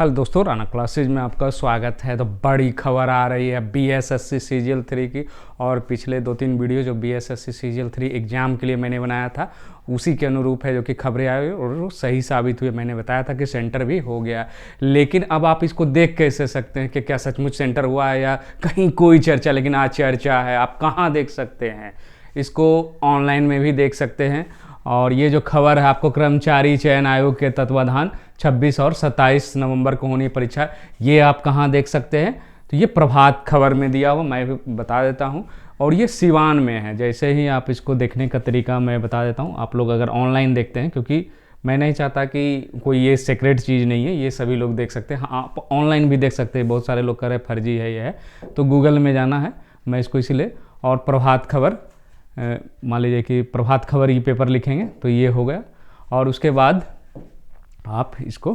Hello दोस्तों, Rana classes में आपका स्वागत है। तो बड़ी खबर आ रही है बीएसएससी सीजीएल 3 की। और पिछले 2-3 वीडियो जो बीएसएससी सीजीएल 3 एग्ज़ाम के लिए मैंने बनाया था उसी के अनुरूप है जो कि खबरें आई और सही साबित हुई। मैंने बताया था कि सेंटर भी हो गया, लेकिन अब आप इसको देख कैसे सकते हैं कि क्या सचमुच सेंटर हुआ है या कहीं कोई चर्चा। लेकिन आज चर्चा है, आप कहाँ देख सकते हैं इसको? ऑनलाइन में भी देख सकते हैं। और ये जो खबर है आपको कर्मचारी चयन आयोग के तत्वाधान 26 और 27 नवंबर को होनी परीक्षा, ये आप कहाँ देख सकते हैं? तो ये प्रभात खबर में दिया हुआ, मैं भी बता देता हूँ। और ये सिवान में है। जैसे ही आप इसको देखने का तरीका मैं बता देता हूँ, आप लोग अगर ऑनलाइन देखते हैं, क्योंकि मैं नहीं चाहता कि कोई ये सीक्रेट चीज़ नहीं है, ये सभी लोग देख सकते हैं। हाँ, आप ऑनलाइन भी देख सकते हैं। बहुत सारे लोग कह रहे हैं फर्जी है ये है, तो गूगल में जाना है। मैं इसको इसीलिए और प्रभात खबर, मान लीजिए कि प्रभात खबर ये पेपर लिखेंगे तो ये हो गया। और उसके बाद आप इसको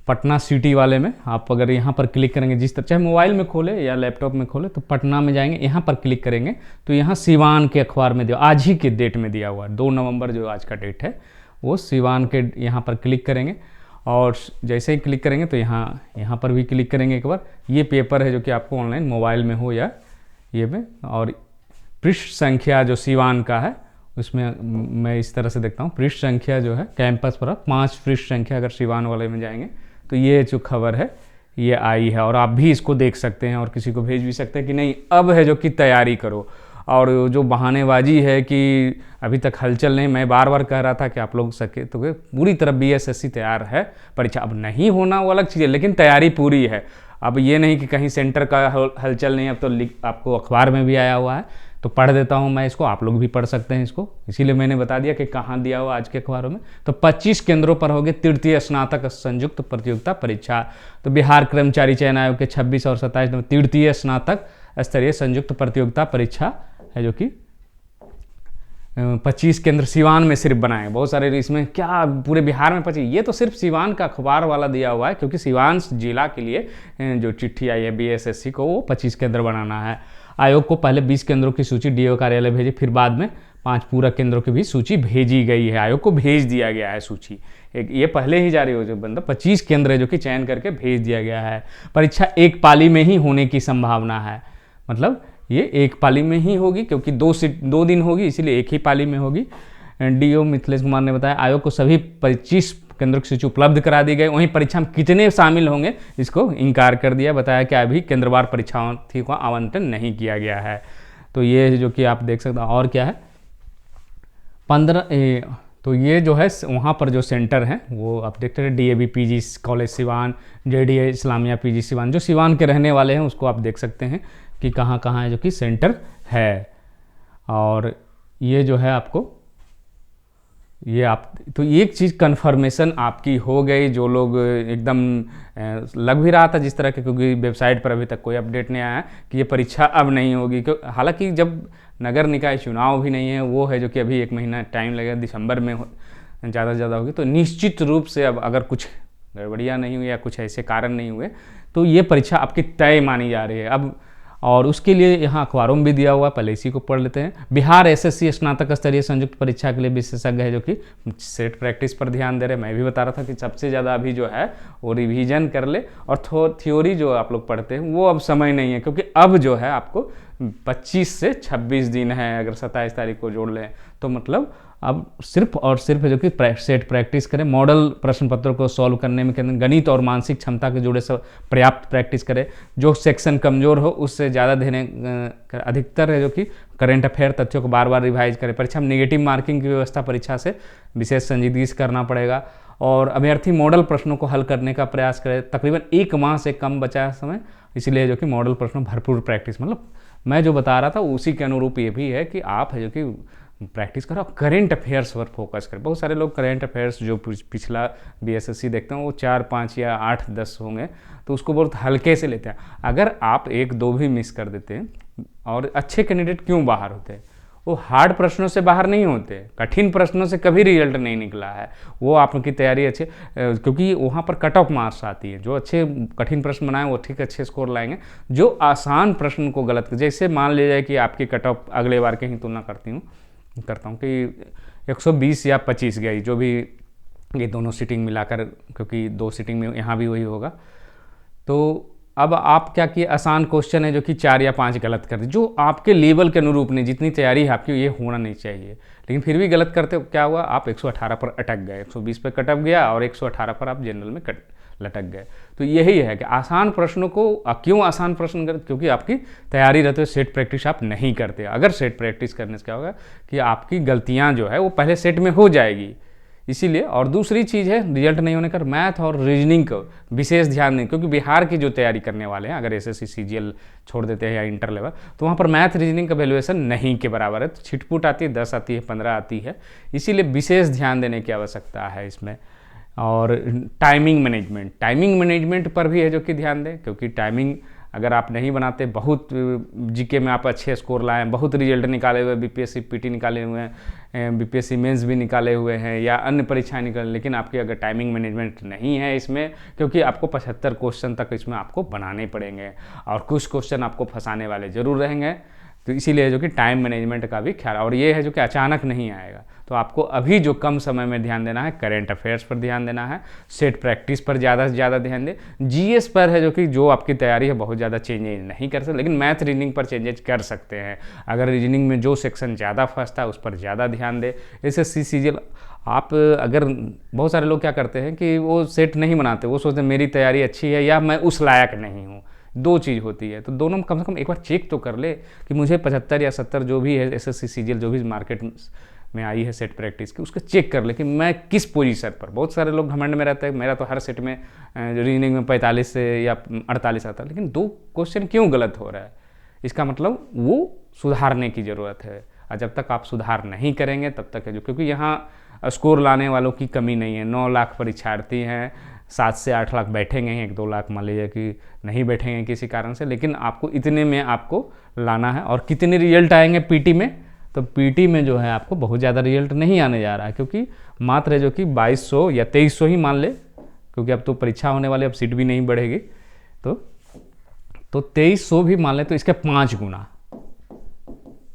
पटना सिटी वाले में आप अगर यहाँ पर क्लिक करेंगे, जिस तरह चाहे मोबाइल में खोले या लैपटॉप में खोले, तो पटना में जाएंगे, यहाँ पर क्लिक करेंगे तो यहाँ सिवान के अखबार में दिया, आज ही के डेट में दिया हुआ है 2 नवंबर जो आज का डेट है, वो सिवान के यहाँ पर क्लिक करेंगे। और जैसे ही क्लिक करेंगे तो यहाँ पर भी क्लिक करेंगे एक बार। ये पेपर है जो कि आपको ऑनलाइन मोबाइल में हो या ये में। और पृष्ठ संख्या जो सिवान का है उसमें मैं इस तरह से देखता हूँ, पृष्ठ संख्या जो है कैंपस पर 5 पृष्ठ संख्या अगर सिवान वाले में जाएंगे तो ये जो खबर है ये आई है। और आप भी इसको देख सकते हैं और किसी को भेज भी सकते हैं कि नहीं अब है जो कि तैयारी करो। और जो बहानेबाजी है कि अभी तक हलचल नहीं, मैं बार बार कह रहा था कि आप लोग सके तो पूरी तरह बीएसएससी तैयार है। परीक्षा अब नहीं होना वो अलग चीज़ है, लेकिन तैयारी पूरी है। अब ये नहीं कि कहीं सेंटर का हलचल नहीं, अब तो आपको अखबार में भी आया हुआ है। तो पढ़ देता हूँ मैं इसको, आप लोग भी पढ़ सकते हैं इसको, इसीलिए मैंने बता दिया कि कहाँ दिया हुआ आज के अखबारों में। तो 25 केंद्रों पर होगी तृतीय स्नातक संयुक्त प्रतियोगिता परीक्षा। तो बिहार कर्मचारी चयन आयोग के 26 और 27 नवंबर तृतीय स्नातक स्तरीय संयुक्त प्रतियोगिता परीक्षा है, जो कि 25 केंद्र सिवान में सिर्फ बनाए। बहुत सारे इसमें क्या पूरे बिहार में 25, ये तो सिर्फ सिवान का अखबार वाला दिया हुआ है, क्योंकि सिवान जिला के लिए जो चिट्ठी आई है बीएसएससी को वो 25 केंद्र बनाना है। आयोग को पहले 20 केंद्रों की सूची डीओ कार्यालय भेजी, फिर बाद में 5 पूरक केंद्रों की भी सूची भेजी गई है। आयोग को भेज दिया गया है सूची, ये पहले ही जारी हो जो बंदा 25 केंद्र है जो कि चयन करके भेज दिया गया है। परीक्षा एक पाली में ही होने की संभावना है, मतलब ये एक पाली में ही होगी, क्योंकि 2 दिन होगी, इसीलिए एक ही पाली में होगी। डीओ मिथिलेश कुमार ने बताया आयोग को सभी 25 केंद्रों की सूची उपलब्ध करा दी गई। वहीं परीक्षा में कितने शामिल होंगे इसको इनकार कर दिया। बताया कि अभी केंद्रवार परीक्षार्थी को आवंटन नहीं किया गया है। तो ये जो कि आप देख सकते हैं। और क्या है 15 तो ये जो है वहाँ पर जो सेंटर हैं वो आप देखते हैं, DAV PG college Siwan, JDA Islamia PG Siwan, जो सिवान के रहने वाले हैं उसको आप देख सकते हैं कि कहाँ कहाँ है जो कि सेंटर है। और ये जो है आपको ये आप तो एक चीज़ कन्फर्मेशन आपकी हो गई। जो लोग एकदम लग भी रहा था जिस तरह के, क्योंकि वेबसाइट पर अभी तक कोई अपडेट नहीं आया कि ये परीक्षा अब नहीं होगी। हालांकि जब नगर निकाय चुनाव भी नहीं है, वो है जो कि अभी 1 महीना टाइम लगेगा, दिसंबर में ज़्यादा से ज़्यादा होगी। तो निश्चित रूप से अब अगर कुछ गड़बड़ियाँ नहीं हुई या कुछ ऐसे कारण नहीं हुए तो ये परीक्षा आपकी तय मानी जा रही है अब। और उसके लिए यहाँ अखबारों में भी दिया हुआ है, पहले इसी को पढ़ लेते हैं। बिहार एसएससी स्नातक स्तरीय संयुक्त परीक्षा के लिए विशेषज्ञ है जो कि सेट प्रैक्टिस पर ध्यान दे रहे हैं। मैं भी बता रहा था कि सबसे ज़्यादा अभी जो है वो रिवीजन कर ले, और थ्योरी जो आप लोग पढ़ते हैं वो अब समय नहीं है, क्योंकि अब जो है आपको 25 से 26 दिन है। अगर 27 तारीख को जोड़ लें तो मतलब अब सिर्फ और सिर्फ जो कि सेट प्रैक्टिस करें, मॉडल प्रश्न पत्रों को सॉल्व करने में गणित और मानसिक क्षमता के जुड़े सब पर्याप्त प्रैक्टिस करें। जो सेक्शन कमज़ोर हो उससे ज़्यादा देने, अधिकतर है जो कि करेंट अफेयर तथ्यों को बार बार रिवाइज करें। परीक्षा में नेगेटिव मार्किंग की व्यवस्था परीक्षा से विशेष संजीदगी से करना पड़ेगा। और अभ्यर्थी मॉडल प्रश्नों को हल करने का प्रयास करें। तकरीबन 1 माह से कम बचा है समय, इसलिए जो कि मॉडल प्रश्नों भरपूर प्रैक्टिस, मतलब मैं जो बता रहा था उसी के अनुरूप ये भी है कि आप है जो कि प्रैक्टिस करो, करेंट अफेयर्स पर फोकस करें। बहुत सारे लोग करेंट अफेयर्स जो पिछला बीएसएससी देखते हैं वो 4, 5 या 8, 10 होंगे तो उसको बहुत हल्के से लेते हैं। अगर आप 1, 2 भी मिस कर देते हैं, और अच्छे कैंडिडेट क्यों बाहर होते हैं, वो हार्ड प्रश्नों से बाहर नहीं होते, कठिन प्रश्नों से कभी रिजल्ट नहीं निकला है। वो आपकी तैयारी अच्छे, क्योंकि वहाँ पर कट ऑफ मार्क्स आती है। जो अच्छे कठिन प्रश्न बनाए वो ठीक अच्छे स्कोर लाएंगे। जो आसान प्रश्न को गलत, जैसे मान लिया जाए कि आपकी कट ऑफ अगले बार की ही तुलना करता हूँ कि 120 या 25 गई, जो भी ये दोनों सीटिंग मिलाकर, क्योंकि 2 सीटिंग में यहाँ भी वही होगा। तो अब आप क्या किए, आसान क्वेश्चन है जो कि 4 या 5 गलत कर दिए, जो आपके लेवल के अनुरूप नहीं, जितनी तैयारी है आपकी ये होना नहीं चाहिए, लेकिन फिर भी गलत करते हो, क्या हुआ, आप 118 पर अटक गए, 120 पर कटअप गया और 118 पर आप जनरल में लटक गए। तो यही है कि आसान प्रश्नों को क्यों आसान प्रश्न करते, क्योंकि आपकी तैयारी रहती है, सेट प्रैक्टिस आप नहीं करते। अगर सेट प्रैक्टिस करने से क्या होगा कि आपकी गलतियां जो है वो पहले सेट में हो जाएगी, इसीलिए। और दूसरी चीज़ है, रिजल्ट नहीं होने का मैथ और रीजनिंग को विशेष ध्यान दें, क्योंकि बिहार की जो तैयारी करने वाले हैं, अगर एसएससी सीजीएल छोड़ देते हैं या इंटर लेवल, तो वहाँ पर मैथ रीजनिंग का वैल्यूएशन नहीं के बराबर है, तो छिटपुट आती है, 10 आती है, 15 आती है, इसीलिए विशेष ध्यान देने की आवश्यकता है इसमें। और टाइमिंग मैनेजमेंट पर भी है जो कि ध्यान दें, क्योंकि टाइमिंग अगर आप नहीं बनाते, बहुत जीके में आप अच्छे स्कोर लाएं, बहुत रिजल्ट निकाले हुए, बीपीएससी पीटी निकाले हुए हैं, बीपीएससी मेंस भी निकाले हुए हैं या अन्य परीक्षाएं निकाले, लेकिन आपकी अगर टाइमिंग मैनेजमेंट नहीं है इसमें, क्योंकि आपको 75 क्वेश्चन तक इसमें आपको बनाने पड़ेंगे और कुछ क्वेश्चन आपको फंसाने वाले जरूर रहेंगे, तो इसीलिए जो कि टाइम मैनेजमेंट का भी ख्याल, और ये है जो कि अचानक नहीं आएगा, तो आपको अभी जो कम समय में ध्यान देना है, करेंट अफेयर्स पर ध्यान देना है, सेट प्रैक्टिस पर ज़्यादा से ज़्यादा ध्यान दें, जीएस पर है जो कि जो आपकी तैयारी है बहुत ज़्यादा चेंजेज नहीं कर सकते, लेकिन मैथ रीजनिंग पर चेंजेज कर सकते हैं। अगर रीजनिंग में जो सेक्शन ज़्यादा फंसता है उस पर ज़्यादा ध्यान दें। एसएससी सीजीएल आप अगर, बहुत सारे लोग क्या करते हैं कि वो सेट नहीं बनाते, वो सोचते हैं मेरी तैयारी अच्छी है या मैं उस लायक नहीं हूँ, 2 चीज़ होती है, तो दोनों में कम से कम एक बार चेक तो कर ले कि मुझे 75 या 70 जो भी है एसएससी सीजीएल जो भी मार्केट में आई है सेट प्रैक्टिस की, उसको चेक कर ले कि मैं किस पोजीशन पर। बहुत सारे लोग घमंड में रहते हैं, मेरा तो हर सेट में रीजनिंग में 45 से या 48 आता है, लेकिन 2 क्वेश्चन क्यों गलत हो रहा है, इसका मतलब वो सुधारने की ज़रूरत है, और जब तक आप सुधार नहीं करेंगे तब तक है जो, क्योंकि यहाँ स्कोर लाने वालों की कमी नहीं है, 9 लाख परीक्षार्थी हैं, 7 से 8 लाख बैठेंगे, 1-2 लाख मान लीजिए कि नहीं बैठेंगे किसी कारण से, लेकिन आपको इतने में आपको लाना है। और कितने रिजल्ट आएंगे पीटी में, तो पीटी में जो है आपको बहुत ज़्यादा रिजल्ट नहीं आने जा रहा है, क्योंकि मात्र है जो कि 2200 या 2300 ही मान ले, क्योंकि अब तो परीक्षा होने वाली, अब सीट भी नहीं बढ़ेगी, तो 2300 भी मान ले, तो इसके 5 गुना,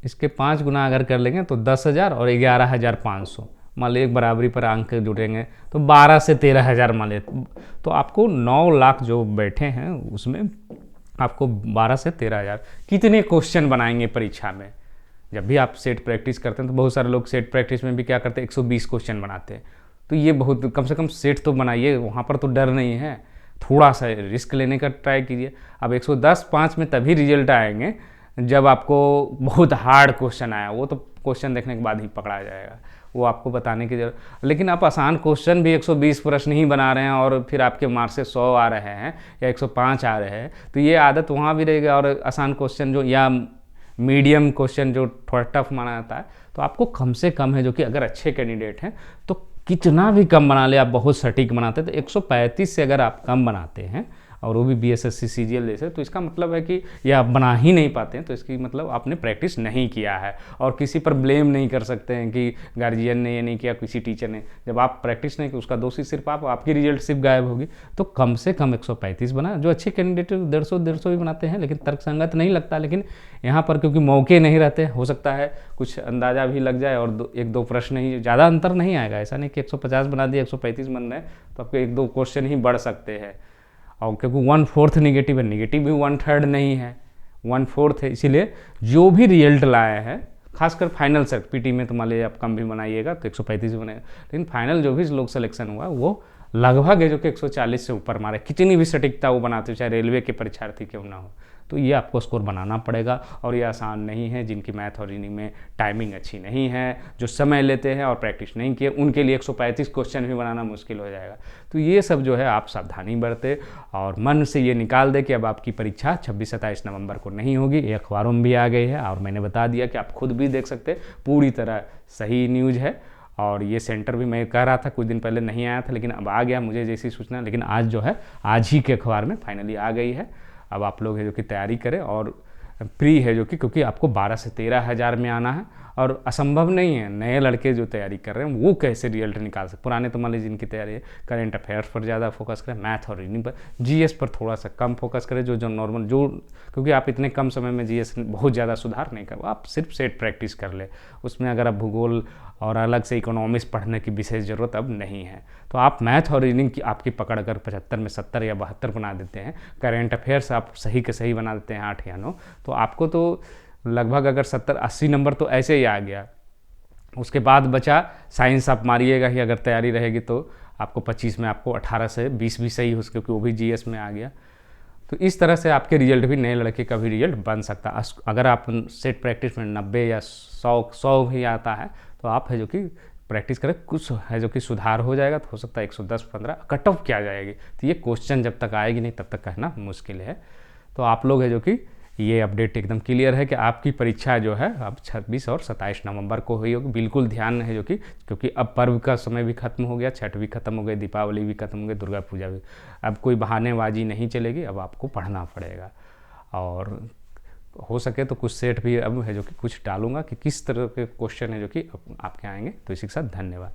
इसके 5 गुना अगर कर लेंगे तो 10,000 और 11,500 मान लीजिए, एक बराबरी पर अंक जुड़ेंगे तो 12 से 13,000 मान लीजिए, तो आपको 9 लाख जो बैठे हैं उसमें आपको 12 से 13,000 कितने क्वेश्चन बनाएंगे परीक्षा में। जब भी आप सेट प्रैक्टिस करते हैं तो बहुत सारे लोग सेट प्रैक्टिस में भी क्या करते हैं, 120 क्वेश्चन बनाते हैं, तो ये बहुत, कम से कम सेट तो बनाइए, वहाँ पर तो डर नहीं है, थोड़ा सा रिस्क लेने का ट्राई कीजिए। अब 110-5 में तभी रिजल्ट आएंगे जब आपको बहुत हार्ड क्वेश्चन आया, वो तो क्वेश्चन देखने के बाद ही पकड़ा जाएगा, वो आपको बताने की जरूरत। लेकिन आप आसान क्वेश्चन भी 120 प्रश्न ही बना रहे हैं और फिर आपके मार्क्स से 100 आ रहे हैं या 105 आ रहे हैं, तो ये आदत वहाँ भी रहेगी। और आसान क्वेश्चन जो या मीडियम क्वेश्चन जो थोड़ा टफ माना जाता है, तो आपको कम से कम है जो कि अगर अच्छे कैंडिडेट हैं तो कितना भी कम बना ले, आप बहुत सटीक बनाते हैं, तो 135 से अगर आप कम बनाते हैं और वो भी बीएसएससी सीजीएल जैसे, तो इसका मतलब है कि ये आप बना ही नहीं पाते हैं, तो इसकी मतलब आपने प्रैक्टिस नहीं किया है। और किसी पर ब्लेम नहीं कर सकते हैं कि गार्जियन ने ये नहीं किया, किसी टीचर ने, जब आप प्रैक्टिस नहीं की उसका दोषी सिर्फ आप, आपकी रिजल्ट सिर्फ गायब होगी। तो कम से कम 135 बना, जो अच्छे कैंडिडेट 150 भी बनाते हैं, लेकिन तर्कसंगत नहीं लगता, लेकिन यहाँ पर क्योंकि मौके नहीं रहते, हो सकता है कुछ अंदाजा भी लग जाए और 1-2 प्रश्न ही, ज़्यादा अंतर नहीं आएगा, ऐसा नहीं कि 150 बना दिया 135 बन रहे, तो आपके 1-2 क्वेश्चन ही बढ़ सकते हैं। और क्योंकि 1/4 निगेटिव है, निगेटिव भी 1/3 नहीं है, 1/4 है, इसीलिए जो भी रिजल्ट लाए हैं, खासकर फाइनल से पीटी में तो मान लीजिए आप कम भी बनाइएगा तो 135 भी बनेगा, लेकिन फाइनल जो भी लोग सिलेक्शन हुआ वो लगभग है जो कि 140 से ऊपर मारे, कितनी भी सटीकता वो बनाते हो, चाहे रेलवे के परीक्षार्थी क्यों ना हो, तो ये आपको स्कोर बनाना पड़ेगा। और ये आसान नहीं है, जिनकी मैथ और रीजनिंग में टाइमिंग अच्छी नहीं है, जो समय लेते हैं और प्रैक्टिस नहीं किए, उनके लिए 135 क्वेश्चन भी बनाना मुश्किल हो जाएगा। तो ये सब जो है आप सावधानी बरते और मन से ये निकाल दे कि अब आपकी परीक्षा 26-27 नवंबर को नहीं होगी। ये अखबारों में भी आ गई है और मैंने बता दिया कि आप खुद भी देख सकते, पूरी तरह सही न्यूज़ है। और ये सेंटर भी मैं कह रहा था कुछ दिन पहले नहीं आया था, लेकिन अब आ गया मुझे जैसी सूचना, लेकिन आज जो है आज ही के अखबार में फाइनली आ गई है। अब आप लोग है जो कि तैयारी करें, और प्री है जो कि, क्योंकि आपको 12 से 13 हज़ार में आना है और असंभव नहीं है। नए लड़के जो तैयारी कर रहे हैं वो कैसे रिजल्ट निकाल सकते, पुराने तो मान लीजिए जिनकी तैयारी है, करेंट अफेयर्स पर ज़्यादा फोकस करें, मैथ और रीजनिंग पर, जीएस पर थोड़ा सा कम फोकस करें, जो नॉर्मल जो, क्योंकि आप इतने कम समय में जीएस बहुत ज़्यादा सुधार नहीं कर, आप सिर्फ सेट प्रैक्टिस कर ले। उसमें अगर आप भूगोल और अलग से इकोनॉमिक्स पढ़ने की विशेष ज़रूरत अब नहीं है। तो आप मैथ और रीजनिंग की आपकी पकड़ अगर 75 में 70 या 72 बना देते हैं, करेंट अफेयर्स आप सही के सही बना देते हैं 8 या 9, तो आपको तो लगभग अगर 70-80 नंबर तो ऐसे ही आ गया। उसके बाद बचा साइंस, आप मारिएगा ही अगर तैयारी रहेगी तो आपको 25 में आपको 18 से 20 भी सही हो, क्योंकि वो भी जीएस में आ गया। तो इस तरह से आपके रिजल्ट भी, नए लड़के का भी रिजल्ट बन सकता है। अगर आप सेट प्रैक्टिस में 90 या 100 भी आता है तो आप है जो कि प्रैक्टिस करें, कुछ है जो कि सुधार हो जाएगा, तो हो सकता है 110-15 कट ऑफ क्या जाएगी। तो ये क्वेश्चन जब तक आएगी नहीं तब तक कहना मुश्किल है। तो आप लोग है जो कि ये अपडेट एकदम क्लियर है कि आपकी परीक्षा जो है अब 26 और 27 नवंबर को हुई होगी। बिल्कुल ध्यान है जो कि, क्योंकि अब पर्व का समय भी खत्म हो गया, छठ भी खत्म हो गई, दीपावली भी खत्म हो गई, दुर्गा पूजा भी। अब कोई बहानेबाजी नहीं चलेगी, अब आपको पढ़ना पड़ेगा। और हो सके तो कुछ सेट भी अब है जो कि कुछ डालूंगा कि किस तरह के क्वेश्चन है जो कि आपके आएंगे। तो इसी के साथ धन्यवाद।